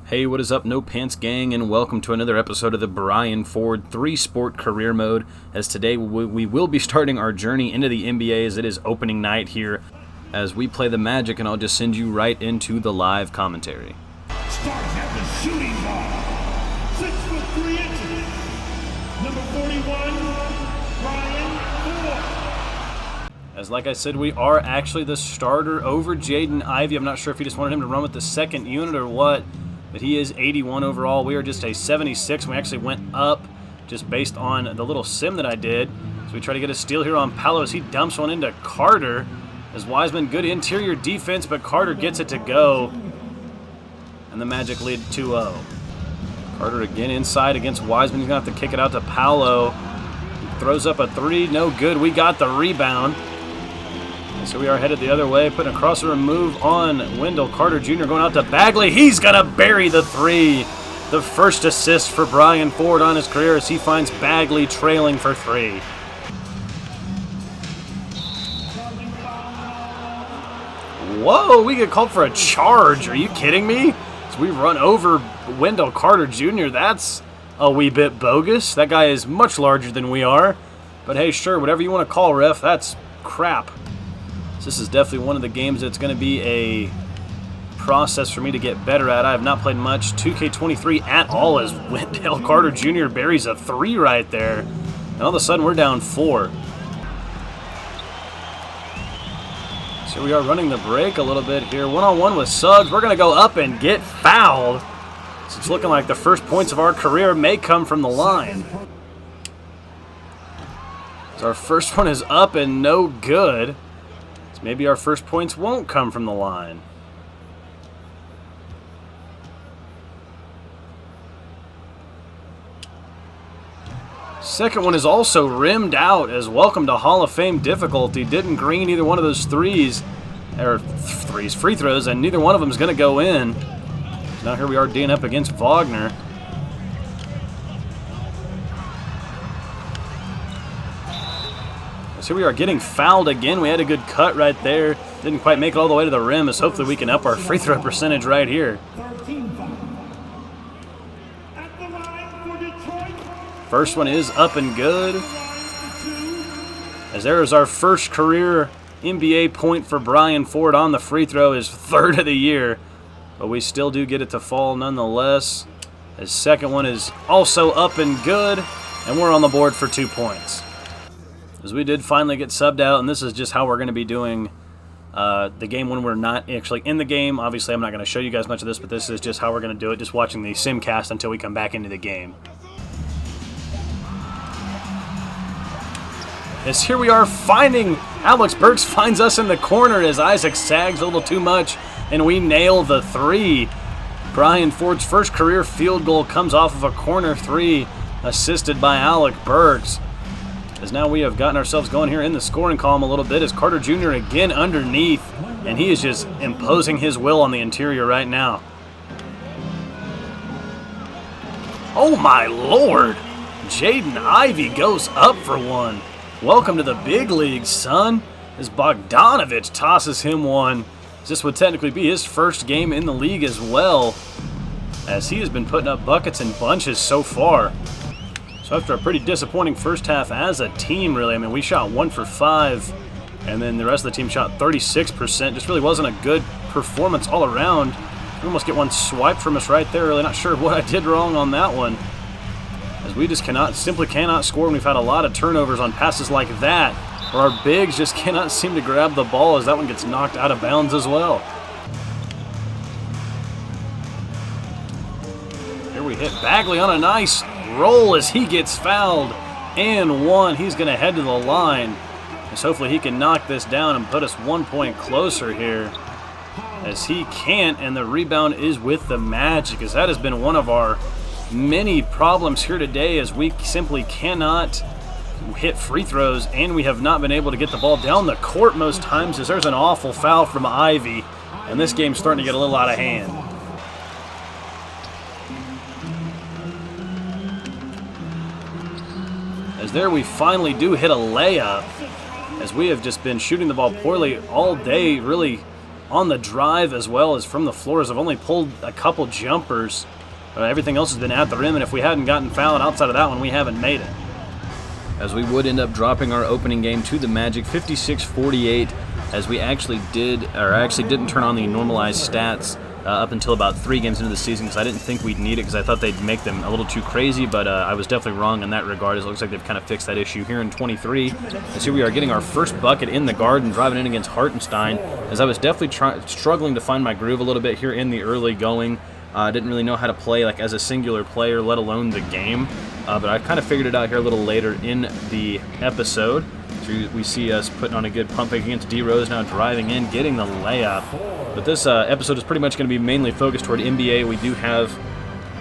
Hey, what is up, No Pants Gang, and welcome to another episode of the Brian Ford 3-Sport Career Mode, as today we will be starting our journey into the NBA as it is opening night here as we play the Magic, and I'll just send you right into the live commentary. Starts at the shooting guard, 6'3", number 41, Brian Ford. As like I said, we are actually the starter over Jaden Ivey. I'm not sure if he just wanted him to run with the second unit or what, but he is 81 overall. We are just a 76. We actually went up just based on the little sim that I did. So we try to get a steal here on Palos. He dumps one into Carter. As Wiseman, good interior defense, but Carter gets it to go. And the Magic lead 2-0. Carter again inside against Wiseman. He's going to have to kick it out to Paolo. He throws up a three. No good. We got the rebound. So we are headed the other way, putting a crossover move on Wendell Carter Jr. going out to Bagley. He's going to bury the three. The first assist for Brian Ford on his career as he finds Bagley trailing for three. Whoa, we get called for a charge. Are you kidding me? So we run over Wendell Carter Jr. That's a wee bit bogus. That guy is much larger than we are. But hey, sure, whatever you want to call, ref, that's crap. This is definitely one of the games that's going to be a process for me to get better at. I have not played much 2K23 at all as Wendell Carter Jr. buries a three right there. And all of a sudden, we're down 4. So we are running the break a little bit here. One-on-one with Suggs. We're going to go up and get fouled. So it's looking like the first points of our career may come from the line. So our first one is up and no good. Maybe our first points won't come from the line. Second one is also rimmed out as welcome to Hall of Fame difficulty. Didn't green either one of those free throws, and neither one of them is going to go in. Now here we are D'ing up against Wagner. So we are getting fouled again. We had a good cut right there. Didn't quite make it all the way to the rim, as hopefully we can up our free throw percentage right here. First one is up and good. As there is our first career NBA point for Brian Ford on the free throw, his third of the year. But we still do get it to fall nonetheless. His second one is also up and good. And we're on the board for 2 points. As we did finally get subbed out, and this is just how we're going to be doing the game when we're not actually in the game. Obviously, I'm not going to show you guys much of this, but this is just how we're going to do it, just watching the simcast until we come back into the game. As here we are finding, Alex Burks finds us in the corner as Isaac sags a little too much, and we nail the three. Brian Ford's first career field goal comes off of a corner three, assisted by Alec Burks. As now we have gotten ourselves going here in the scoring column a little bit as Carter Jr. again underneath, and he is just imposing his will on the interior right now. Oh my lord! Jaden Ivey goes up for one. Welcome to the big leagues, son. As Bogdanovich tosses him one. This would technically be his first game in the league as well, as he has been putting up buckets in bunches so far. So after a pretty disappointing first half as a team, really, I mean, we shot 1 for 5, and then the rest of the team shot 36%. Just really wasn't a good performance all around. We almost get one swiped from us right there. Really not sure what I did wrong on that one, as we just simply cannot score, and we've had a lot of turnovers on passes like that, or our bigs just cannot seem to grab the ball as that one gets knocked out of bounds as well. Here we hit Bagley on a nice roll as he gets fouled, and one. He's going to head to the line, as hopefully he can knock this down and put us 1 point closer here, as he can't, and the rebound is with the Magic, as that has been one of our many problems here today, as we simply cannot hit free throws, and we have not been able to get the ball down the court most times, as there's an awful foul from Ivy, and this game's starting to get a little out of hand. As there we finally do hit a layup, as we have just been shooting the ball poorly all day, really on the drive as well as from the floors. I've only pulled a couple jumpers. Everything else has been at the rim, and if we hadn't gotten fouled outside of that one, we haven't made it. As we would end up dropping our opening game to the Magic, 56-48, as we actually didn't turn on the normalized stats up until about 3 games into the season, because I didn't think we'd need it, because I thought they'd make them a little too crazy, but I was definitely wrong in that regard. It looks like they've kind of fixed that issue here in 23. And here we are getting our first bucket in the Garden, driving in against Hartenstein, as I was definitely struggling to find my groove a little bit here in the early going. I didn't really know how to play like as a singular player, let alone the game, but I kind of figured it out here a little later in the episode. So we see us putting on a good pump fake against D Rose, now driving in, getting the layup. But this episode is pretty much going to be mainly focused toward NBA. We do have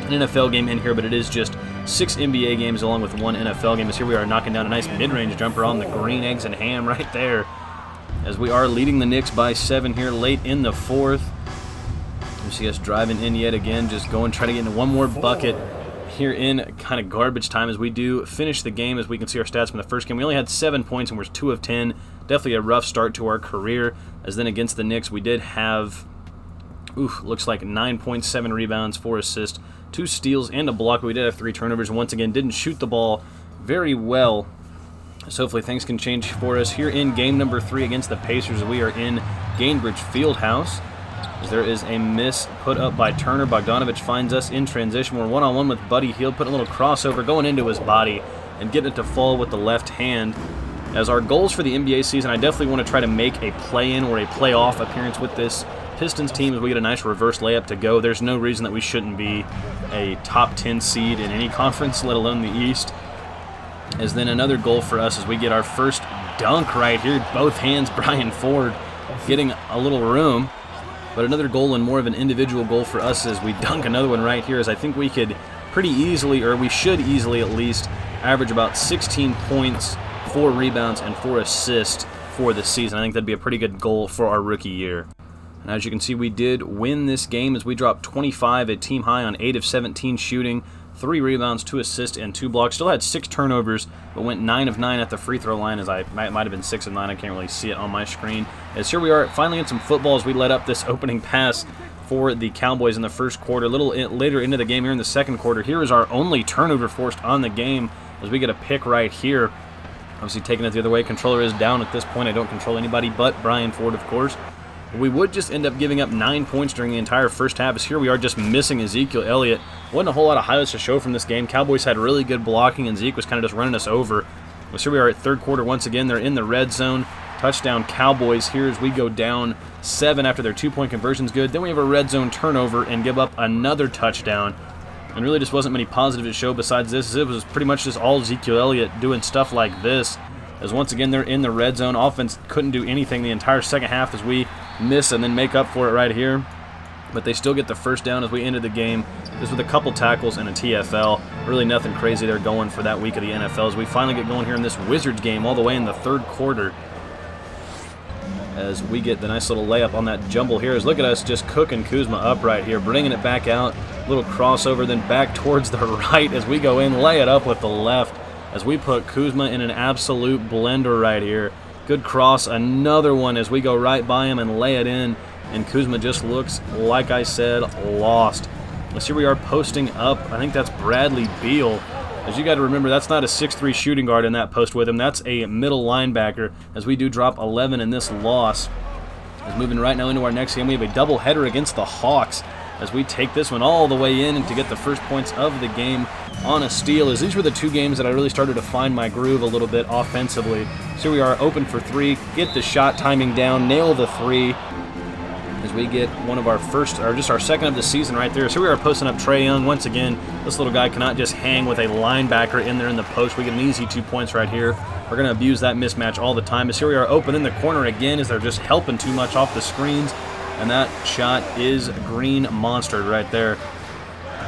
an NFL game in here, but it is just 6 NBA games along with 1 NFL game. As here we are knocking down a nice mid-range jumper on the green eggs and ham right there. As we are leading the Knicks by 7 here late in the 4th. You see us driving in yet again, just going, trying to get into one more bucket here in kind of garbage time as we do finish the game. As we can see our stats from the first game, we only had 7 points and we're 2 of 10. Definitely a rough start to our career. As then against the Knicks, we did have, looks like 9.7 rebounds, 4 assists, 2 steals, and a block. We did have 3 turnovers, and once again didn't shoot the ball very well. So hopefully things can change for us here in game number 3 against the Pacers. We are in Gainbridge Fieldhouse. There is a miss put up by Turner. Bogdanovich finds us in transition. We're one-on-one with Buddy Hield, putting a little crossover, going into his body, and getting it to fall with the left hand. As our goals for the NBA season, I definitely want to try to make a play-in or a playoff appearance with this Pistons team as we get a nice reverse layup to go. There's no reason that we shouldn't be a top 10 seed in any conference, let alone the East. As then another goal for us as we get our first dunk right here. Both hands, Brian Ford getting a little room. But another goal and more of an individual goal for us as we dunk another one right here, as I think we could pretty easily, or we should easily at least, average about 16 points, 4 rebounds, and 4 assists for the season. I think that'd be a pretty good goal for our rookie year. And as you can see, we did win this game as we dropped 25, a team high on 8 of 17 shooting, 3 rebounds, 2 assists, and 2 blocks. Still had 6 turnovers, but went 9 of 9 at the free throw line, as I might have been 6 of 9. I can't really see it on my screen. As here we are finally in some football as we let up this opening pass for the Cowboys in the first quarter. A little later into the game here in the second quarter, here is our only turnover forced on the game as we get a pick right here. Obviously taking it the other way. Controller is down at this point. I don't control anybody but Brian Ford, of course. We would just end up giving up 9 points during the entire first half, as here we are just missing Ezekiel Elliott. Wasn't a whole lot of highlights to show from this game. Cowboys had really good blocking, and Zeke was kind of just running us over. But here we are at third quarter once again. They're in the red zone. Touchdown Cowboys here as we go down 7 after their 2-point conversion's good. Then we have a red zone turnover and give up another touchdown. And really just wasn't many positives to show besides this. It was pretty much just all Ezekiel Elliott doing stuff like this. As once again they're in the red zone. Offense couldn't do anything the entire second half as we miss and then make up for it right here. But they still get the first down as we ended the game. This with a couple tackles and a TFL. Really nothing crazy there going for that week of the NFL as we finally get going here in this Wizards game all the way in the third quarter. As we get the nice little layup on that jumble here. As look at us just cooking Kuzma up right here, bringing it back out. Little crossover, then back towards the right as we go in, lay it up with the left. As we put Kuzma in an absolute blender right here. Good cross, another one as we go right by him and lay it in. And Kuzma just looks, like I said, lost. As here we are posting up. I think that's Bradley Beal. As you got to remember, that's not a 6'3 shooting guard in that post with him. That's a middle linebacker as we do drop 11 in this loss. As moving right now into our next game, we have a doubleheader against the Hawks as we take this one all the way in and to get the first points of the game on a steal. As these were the 2 games that I really started to find my groove a little bit offensively. So we are open for 3, get the shot timing down, nail the 3. As we get one of our first, or just our second of the season right there. So we are posting up Trae Young. Once again, this little guy cannot just hang with a linebacker in there in the post. We get an easy 2 points right here. We're going to abuse that mismatch all the time. As here we are open in the corner again as they're just helping too much off the screens. And that shot is green monstered right there.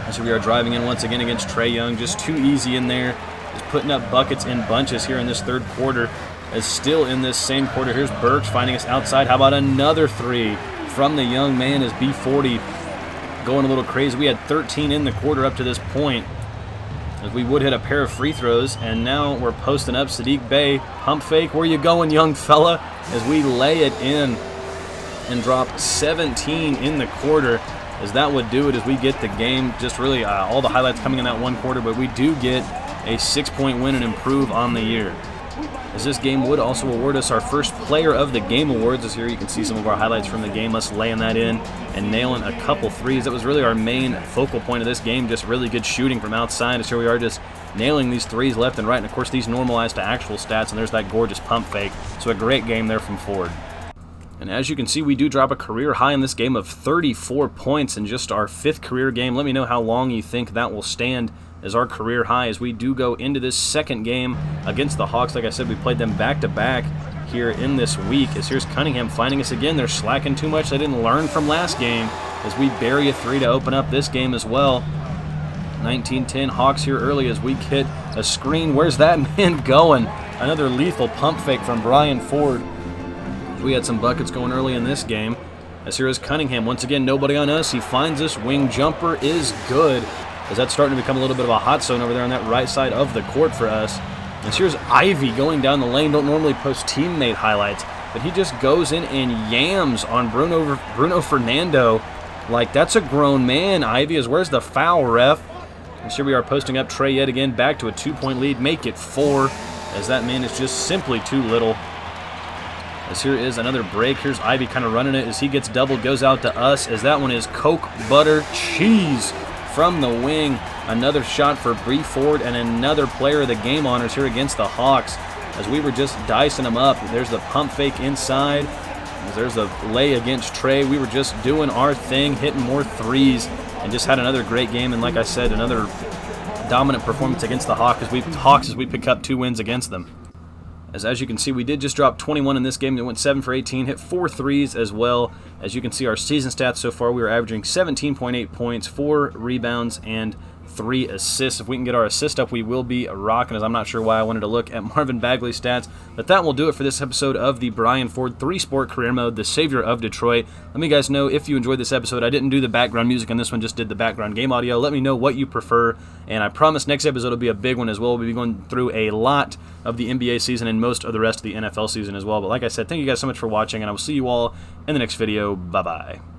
As we are driving in once again against Trae Young. Just too easy in there. Just putting up buckets in bunches here in this third quarter. As still in this same quarter, here's Burks finding us outside. How about another 3? From the young man is B40 going a little crazy. We had 13 in the quarter up to this point. As we would hit a pair of free throws, and now we're posting up Sadiq Bey. Pump fake, where you going, young fella? As we lay it in. and drop 17 in the quarter, as that would do it as we get the game. Just really all the highlights coming in that one quarter, but we do get a 6-point win and improve on the year. As this game would also award us our first Player of the Game awards. As here you can see some of our highlights from the game, us laying that in and nailing a couple threes. That was really our main focal point of this game, just really good shooting from outside. As here we are just nailing these threes left and right, and of course these normalized to actual stats, and there's that gorgeous pump fake. So a great game there from Ford. And as you can see, we do drop a career high in this game of 34 points in just our 5th career game. Let me know how long you think that will stand as our career high as we do go into this second game against the Hawks. Like I said, we played them back-to-back here in this week. As here's Cunningham finding us again. They're slacking too much. They didn't learn from last game as we bury a 3 to open up this game as well. 19-10 Hawks here early as we get a screen. Where's that man going? Another lethal pump fake from Brian Ford. We had some buckets going early in this game. As here is Cunningham. Once again, nobody on us. He finds us. Wing jumper is good, as that's starting to become a little bit of a hot zone over there on that right side of the court for us. And here's Ivy going down the lane. Don't normally post teammate highlights, but he just goes in and yams on Bruno Fernando. Like, that's a grown man, Ivy. As where's the foul, ref? And here we are posting up Trey yet again, back to a 2-point lead. Make it 4, as that man is just simply too little. As here is another break. Here's Ivy kind of running it as he gets doubled, goes out to us, as that one is Coke, butter, cheese from the wing. Another shot for Bree Ford and another Player of the Game honors here against the Hawks, as we were just dicing them up. There's the pump fake inside. There's the lay against Trey. We were just doing our thing, hitting more threes, and just had another great game. And like I said, another dominant performance against the Hawks as we pick up 2 wins against them. As you can see, we did just drop 21 in this game. It went 7 for 18, hit 4 threes as well. As you can see, our season stats so far, we are averaging 17.8 points, 4 rebounds, and 3 assists. If we can get our assist up, we will be rocking, as I'm not sure why I wanted to look at Marvin Bagley's stats. But that will do it for this episode of the Brian Ford 3-Sport Career Mode, the savior of Detroit. Let me guys know if you enjoyed this episode. I didn't do the background music on this one, just did the background game audio. Let me know what you prefer, and I promise next episode will be a big one as well. We'll be going through a lot of the NBA season and most of the rest of the NFL season as well. But like I said, thank you guys so much for watching, and I will see you all in the next video. Bye-bye.